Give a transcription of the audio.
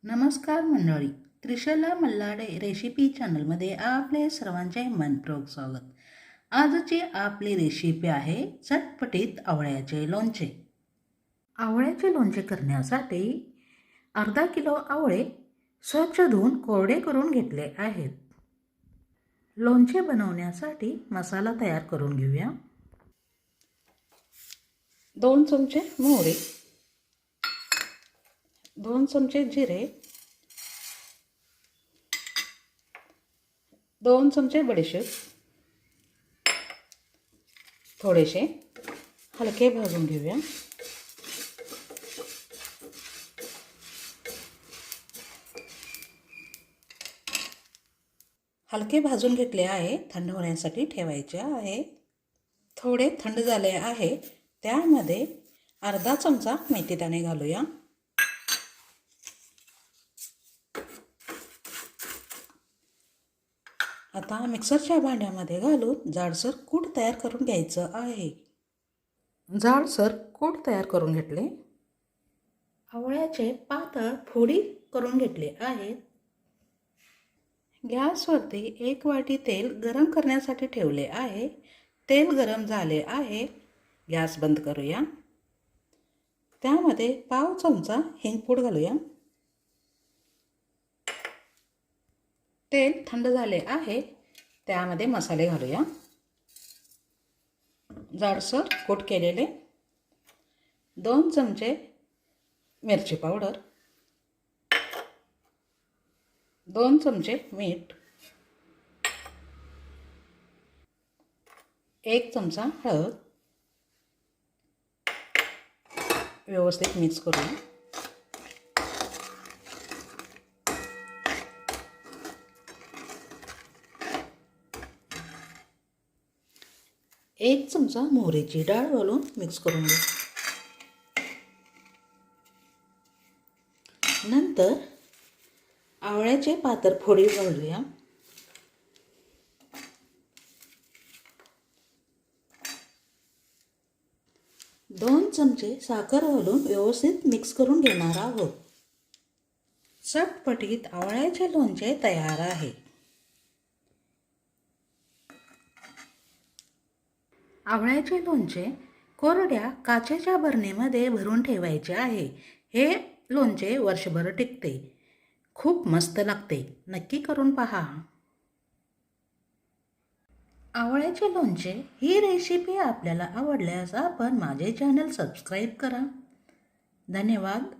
नमस्कार मंडळी, त्रिशला मल्हाडे रेसिपी चॅनलमध्ये आपले सर्वांचे मनपूर्वक स्वागत. आजची आपली रेसिपी आहे चटपटीत आवळ्याचे लोणचे. आवळ्याचे लोणचे करण्यासाठी अर्धा किलो आवळे स्वच्छ धुवून कोरडे करून घेतले आहेत. लोणचे बनवण्यासाठी मसाला तयार करून घेऊया. 2 चमचे मोहरी, 2 चमचे जिरे, 2 चमचे बडीशेप, थोडेसे हलके भाजून घेऊया. हलके भाजून घेतले आहे, थंड होण्यासाठी ठेवायचे आहे. थोडे थंड झाले आहे, त्यामध्ये अर्धा चमचा मेथीदाणे घालूया. आता मिक्सरच्या भांड्यामध्ये घालून जाडसर कूट तयार करून घ्यायचं आहे. जाडसर कूट तयार करून घेतले. आवळ्याचे पातळ फोडी करून घेतले आहेत. गॅसवरती 1 वाटी तेल गरम करण्यासाठी ठेवले आहे. तेल गरम झाले आहे. गॅस बंद करूया. त्यामध्ये पाव चमचा हिंगपूड घालूया. तेल थंड झाले आहे, त्यामध्ये मसाले घालूया. जाडसर कूट केलेले 2 चमचे मिरची पावडर, 2 चमचे मीठ, 1 चमचा हळद व्यवस्थित मिक्स करूया. एक चमचा मोहरीची डाळ घालून मिक्स करून घ्या. नंतर आवळ्याचे पातळ फोडी घालूया. दोन चमचे साखर घालून व्यवस्थित मिक्स करून घेणार आहोत. चटपटीत आवळ्याचे लोणचे तयार आहे. आवळ्याचे लोणचे कोरड्या काचेच्या बरणीमध्ये भरून ठेवायचे आहे. हे लोणचे वर्षभर टिकते. खूप मस्त लागते. नक्की करून पहा. आवळ्याचे लोणचे ही रेसिपी आपल्याला आवडल्यास आपण माझे चॅनल सबस्क्राईब करा. धन्यवाद.